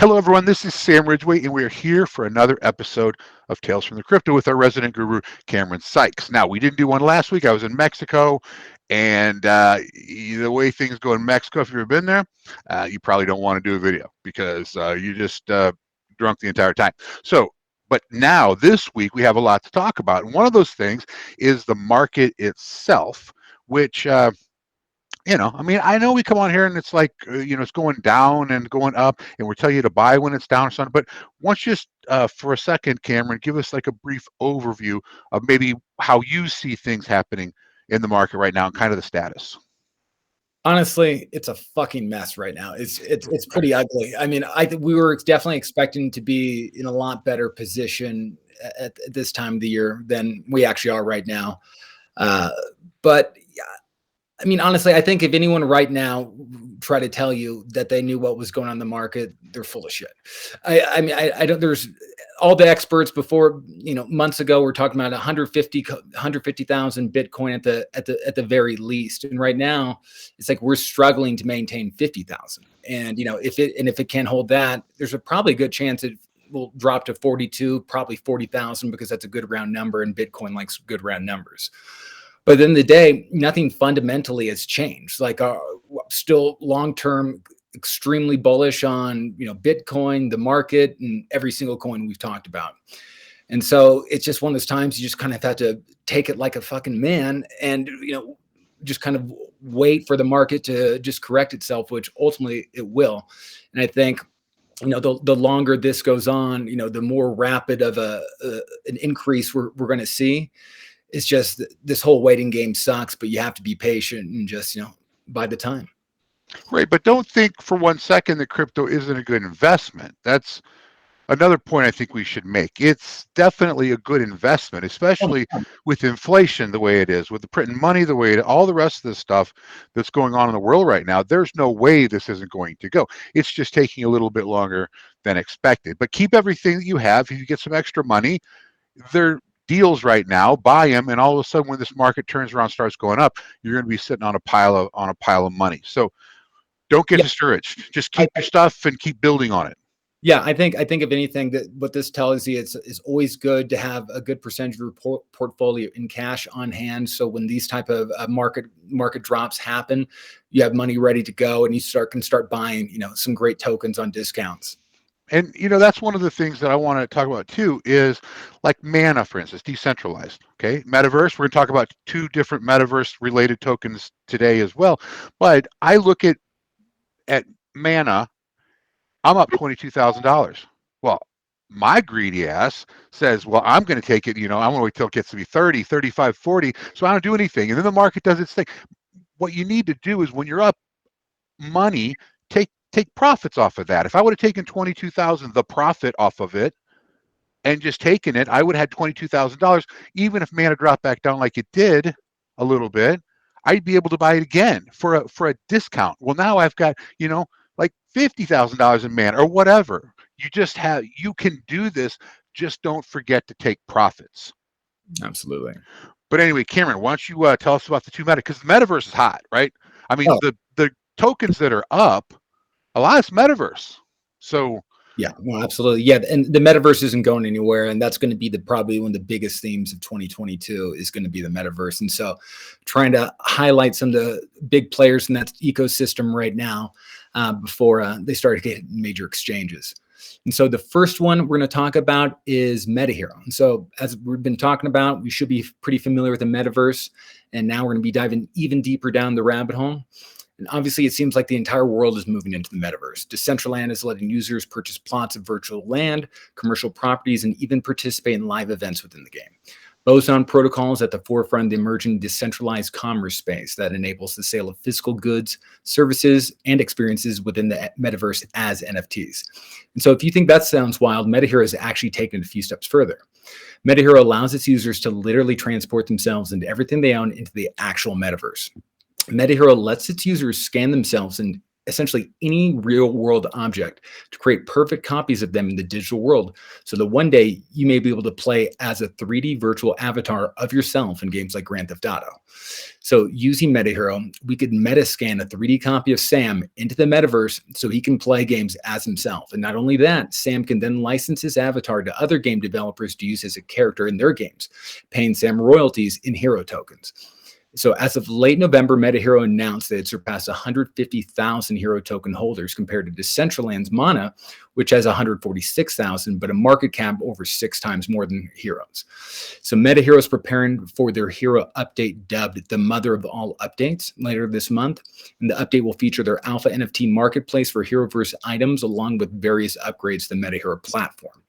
Hello, everyone. This is Sam Ridgway, and we are here for another episode of Tales from the Crypto with our resident guru, Cameron Sykes. Now, we didn't do one last week. I was in Mexico, and the way things go in Mexico, if you've ever been there, you probably don't want to do a video because you just drunk the entire time. So, but now this week we have a lot to talk about, and one of those things is the market itself, which I mean, I know we come on here and it's like, it's going down and going up, and we're telling you to buy when it's down or something. But once just for a second, Cameron, give us like a brief overview of maybe how you see things happening in the market right now and kind of the status. Honestly, it's a fucking mess right now. It's pretty ugly. I mean, we were definitely expecting to be in a lot better position at this time of the year than we actually are right now. But I mean, honestly, I think if anyone right now try to tell you that they knew what was going on in the market, they're full of shit. I mean, I don't. There's all the experts before, months ago, we're talking about 150,000 Bitcoin at the very least, and right now, it's like we're struggling to maintain 50,000. And if it can't hold that, there's probably a good chance it will drop to 42, probably 40,000, because that's a good round number, and Bitcoin likes good round numbers. But at the end of the day, nothing fundamentally has changed. Like, still long-term, extremely bullish on, Bitcoin, the market, and every single coin we've talked about. And so it's just one of those times you just kind of have to take it like a fucking man and, just kind of wait for the market to just correct itself, which ultimately it will. And I think, the longer this goes on, the more rapid of an increase we're going to see. It's just this whole waiting game sucks, but you have to be patient and just, bide the time. Right. But don't think for 1 second that crypto isn't a good investment. That's another point I think we should make. It's definitely a good investment, especially with inflation the way it is, with the printing money the way it, all the rest of the stuff that's going on in the world right now. There's no way this isn't going to go. It's just taking a little bit longer than expected. But keep everything that you have. If you get some extra money, they're deals right now, buy them, and all of a sudden when this market turns around, starts going up, you're going to be sitting on a pile of money. So don't get discouraged. Just keep your stuff and keep building on it. Yeah, I think if anything, that what this tells you is always good to have a good percentage of your portfolio in cash on hand. So when these type of market drops happen, you have money ready to go, and you can start buying some great tokens on discounts. And that's one of the things that I want to talk about too, is like Mana, for instance, decentralized. Okay, Metaverse. We're going to talk about two different Metaverse related tokens today as well. But I look at Mana, I'm up $22,000. Well, my greedy ass says, well, I'm going to take it. I'm going to wait till it gets to be 30, 35, 40. So I don't do anything, and then the market does its thing. What you need to do is when you're up money, take profits off of that. If I would have taken 22,000, the profit off of it, and just taken it, I would have had $22,000. Even if Mana dropped back down like it did a little bit, I'd be able to buy it again for a discount. Well, now I've got like $50,000 in Mana or whatever. You can do this. Just don't forget to take profits. Absolutely. But anyway, Cameron, why don't you tell us about the two meta? Because the metaverse is hot, right? I mean, the tokens that are up, a lot is metaverse. So yeah, no, absolutely. Yeah, and the metaverse isn't going anywhere, and that's going to be probably one of the biggest themes of 2022 is going to be the metaverse. And so, trying to highlight some of the big players in that ecosystem right now before they start to get major exchanges. And so, the first one we're going to talk about is MetaHero. And so, as we've been talking about, we should be pretty familiar with the metaverse, and now we're going to be diving even deeper down the rabbit hole. And obviously, it seems like the entire world is moving into the metaverse. Decentraland is letting users purchase plots of virtual land, commercial properties, and even participate in live events within the game. Boson Protocol is at the forefront of the emerging decentralized commerce space that enables the sale of physical goods, services, and experiences within the metaverse as NFTs. And so if you think that sounds wild, MetaHero has actually taken it a few steps further. MetaHero allows its users to literally transport themselves into everything they own into the actual metaverse. MetaHero lets its users scan themselves essentially any real world object to create perfect copies of them in the digital world. So that one day you may be able to play as a 3D virtual avatar of yourself in games like Grand Theft Auto. So using MetaHero, we could meta scan a 3D copy of Sam into the metaverse so he can play games as himself. And not only that, Sam can then license his avatar to other game developers to use as a character in their games, paying Sam royalties in hero tokens. So as of late November, MetaHero announced that it surpassed 150,000 hero token holders compared to Decentraland's Mana, which has 146,000, but a market cap over 6 times more than Heroes. So MetaHero is preparing for their hero update dubbed the mother of all updates later this month. And the update will feature their alpha NFT marketplace for Heroverse items along with various upgrades to the MetaHero platform.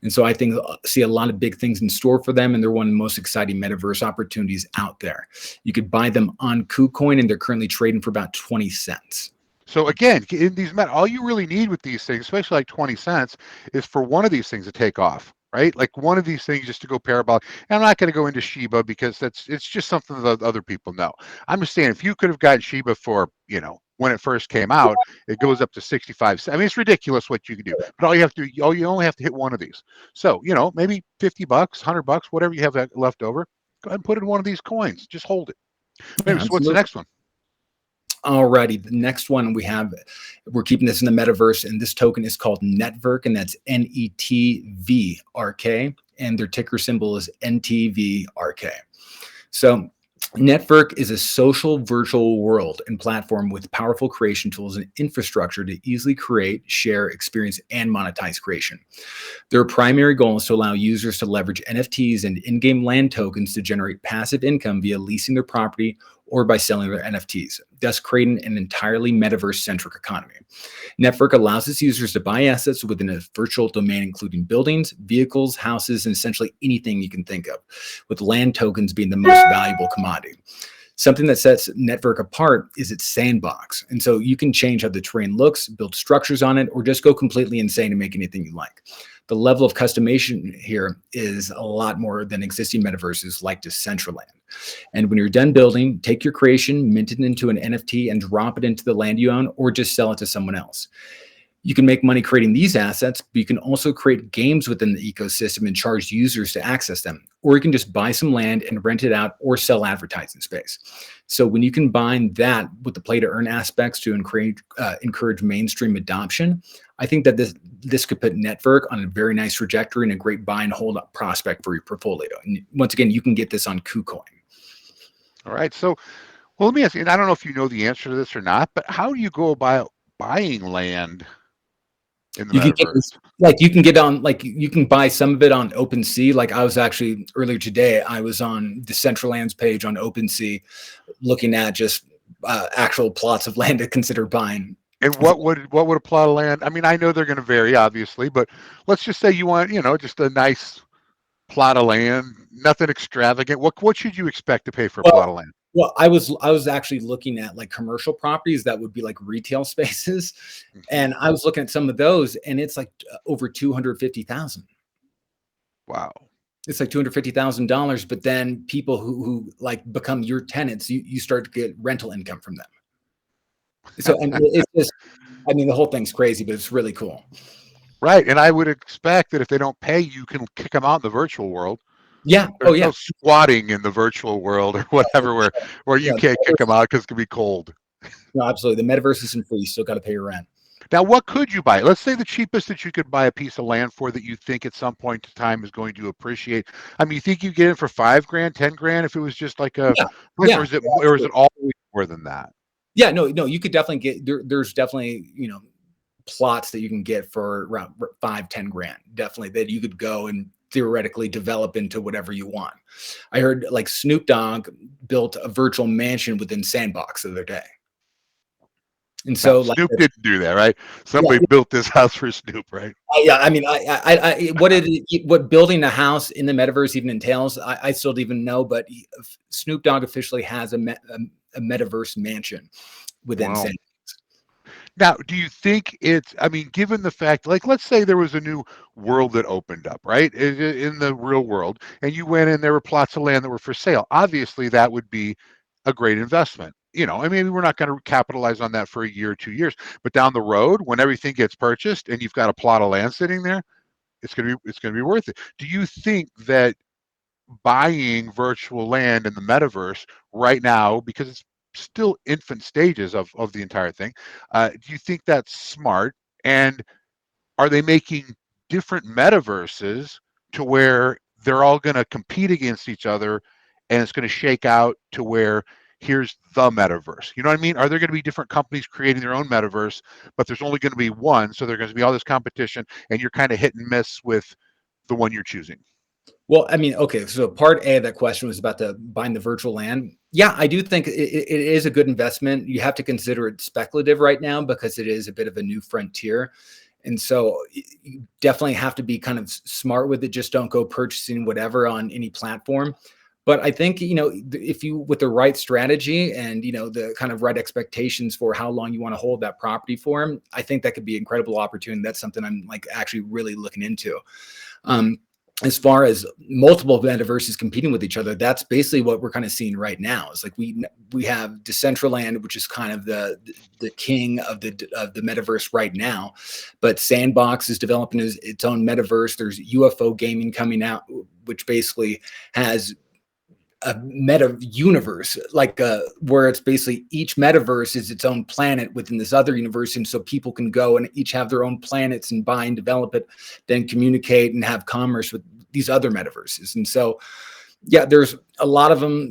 And so I think see a lot of big things in store for them, and they're one of the most exciting metaverse opportunities out there. You could buy them on KuCoin, and they're currently trading for about 20 cents. So again, in these all you really need with these things, especially like 20 cents, is for one of these things to take off, right? Like one of these things just to go parabolic. And I'm not going to go into Shiba because it's just something that other people know. I'm just saying if you could have gotten Shiba for, when it first came out, it goes up to 65 cents. I mean, it's ridiculous what you can do. But you only have to hit one of these. So, maybe 50 bucks, 100 bucks, whatever you have left over, go ahead and put in one of these coins. Just hold it. Maybe, so what's the next one? Alrighty, the next one we're keeping this in the metaverse, and this token is called Netverk, and that's NETVRK, and their ticker symbol is NTVRK. So Netverk is a social virtual world and platform with powerful creation tools and infrastructure to easily create, share, experience, and monetize creation. Their primary goal is to allow users to leverage NFTs and in-game land tokens to generate passive income via leasing their property or by selling their NFTs, thus creating an entirely metaverse-centric economy. Netverk allows its users to buy assets within a virtual domain, including buildings, vehicles, houses, and essentially anything you can think of, with land tokens being the most valuable commodity. Something that sets Netverk apart is its sandbox. And so you can change how the terrain looks, build structures on it, or just go completely insane and make anything you like. The level of customization here is a lot more than existing metaverses like Decentraland. And when you're done building, take your creation, mint it into an NFT, and drop it into the land you own, or just sell it to someone else. You can make money creating these assets, but you can also create games within the ecosystem and charge users to access them. Or you can just buy some land and rent it out or sell advertising space. So when you combine that with the play to earn aspects to encourage mainstream adoption, I think that this could put Netverk on a very nice trajectory and a great buy and hold up prospect for your portfolio. And once again, you can get this on KuCoin. All right. So, well, let me ask you, and I don't know if you know the answer to this or not, but how do you go about buying land in the metaverse? You can buy some of it on OpenSea. Like I was actually earlier today, I was on Decentraland's page on OpenSea looking at just actual plots of land to consider buying. And what would a plot of land? I mean, I know they're going to vary, obviously, but let's just say you want, just a nice plot of land, nothing extravagant. What should you expect to pay for a plot of land? Well, I was actually looking at like commercial properties that would be like retail spaces, and I was looking at some of those, and it's like over 250,000. Wow. It's like $250,000, but then people who like become your tenants, you start to get rental income from them. So and it's just, I mean, the whole thing's crazy, but it's really cool. Right, and I would expect that if they don't pay, you can kick them out in the virtual world. Yeah. There's no squatting in the virtual world or whatever where you can't kick them out because it can be cold. No, absolutely. The metaverse isn't free. You still got to pay your rent. Now, what could you buy? Let's say the cheapest that you could buy a piece of land for that you think at some point in time is going to appreciate. I mean, you think you get it for $5,000, $10,000 if it was just like or is it always more than that? Yeah, no, you could definitely get there's definitely, plots that you can get for around $5-10,000, definitely, that you could go and theoretically develop into whatever you want. I heard like Snoop Dogg built a virtual mansion within Sandbox the other day. And so Snoop didn't do that, right? Somebody built this house for Snoop, right? Yeah, I mean, what building a house in the metaverse even entails, I still don't even know. But Snoop Dogg officially has a Metaverse Mansion within Sandbox. Now, do you think I mean, given the fact, like, let's say there was a new world that opened up, right, in the real world, and you went in, there were plots of land that were for sale. Obviously, that would be a great investment. I mean, we're not going to capitalize on that for a year or 2 years, but down the road, when everything gets purchased and you've got a plot of land sitting there, it's going to be worth it. Do you think that buying virtual land in the metaverse right now, because it's still infant stages of the entire thing, do you think that's smart? And are they making different metaverses to where they're all going to compete against each other and it's going to shake out to where here's the metaverse? You know what I mean? Are there going to be different companies creating their own metaverse, but there's only going to be one, so there's going to be all this competition and you're kind of hit and miss with the one you're choosing? Well, I mean, okay, so part A of that question was about the buying the virtual land. Yeah, I do think it is a good investment. You have to consider it speculative right now because it is a bit of a new frontier. And so you definitely have to be kind of smart with it. Just don't go purchasing whatever on any platform. But I think, if you, with the right strategy and, the kind of right expectations for how long you want to hold that property for, I think that could be an incredible opportunity. That's something I'm like actually really looking into. Um, as far as multiple metaverses competing with each other, that's basically what we're kind of seeing right now. It's like we have Decentraland, which is kind of the king of the metaverse right now, but Sandbox is developing its own metaverse. There's UFO gaming coming out, which basically has a meta universe, like where it's basically each metaverse is its own planet within this other universe, and so people can go and each have their own planets and buy and develop it, then communicate and have commerce with these other metaverses. And so, yeah, there's a lot of them,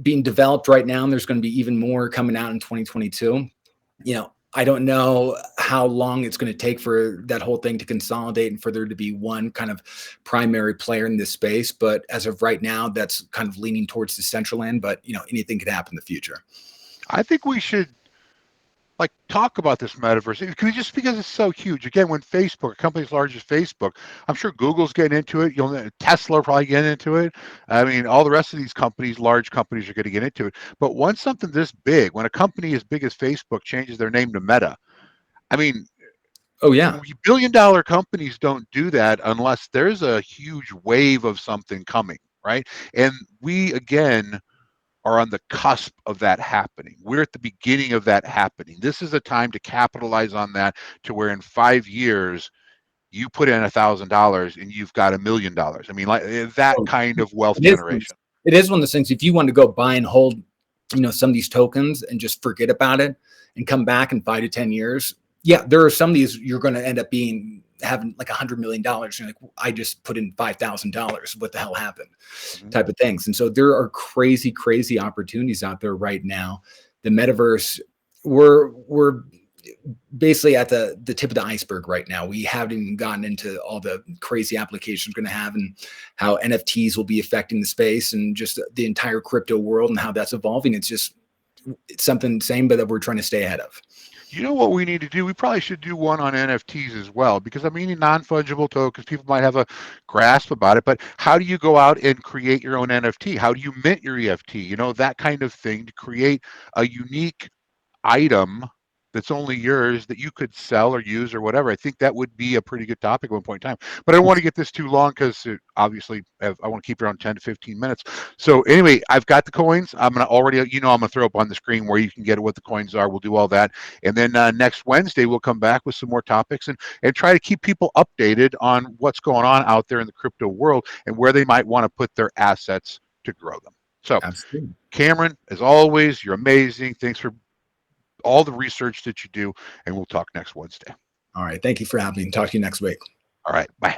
being developed right now, and there's going to be even more coming out in 2022. I don't know how long it's going to take for that whole thing to consolidate and for there to be one kind of primary player in this space. But as of right now, that's kind of leaning towards the central end. But anything could happen in the future. I think we should like talk about this metaverse just because it's so huge. Again, when Facebook, a company as large as Facebook, I'm sure Google's getting into it. Tesla probably getting into it. I mean, all the rest of these companies, large companies, are going to get into it. But once something this big, when a company as big as Facebook changes their name to Meta, I mean, Oh yeah. billion-dollar companies don't do that unless there's a huge wave of something coming, right? And we again are on the cusp of that happening. We're at the beginning of that happening. This is a time to capitalize on that to where in 5 years you put in $1,000 and you've got $1 million. I mean, like that Oh, kind of wealth it is. generation. It is one of those things. If you want to go buy and hold, some of these tokens and just forget about it and come back in 5 to 10 years, yeah, there are some of these you're going to end up having like $100 million. You're like, I just put in $5,000. What the hell happened? Mm-hmm. Type of things. And so there are crazy, crazy opportunities out there right now. The metaverse, we're basically at the tip of the iceberg right now. We haven't even gotten into all the crazy applications we're going to have and how NFTs will be affecting the space and just the entire crypto world and how that's evolving. It's something same, but that we're trying to stay ahead of. You know what we need to do? We probably should do one on NFTs as well, because I mean, non-fungible tokens, people might have a grasp about it, but how do you go out and create your own NFT? How do you mint your EFT? That kind of thing to create a unique item that's only yours that you could sell or use or whatever. I think that would be a pretty good topic at one point in time. But I don't want to get this too long because obviously I want to keep it around 10 to 15 minutes. So anyway, I've got the coins. I'm going to already, I'm going to throw up on the screen where you can get what the coins are. We'll do all that. And then next Wednesday, we'll come back with some more topics and try to keep people updated on what's going on out there in the crypto world and where they might want to put their assets to grow them. So Absolutely. Cameron, as always, you're amazing. Thanks for all the research that you do, and we'll talk next Wednesday. All right. Thank you for having me. Talk to you next week. All right. Bye.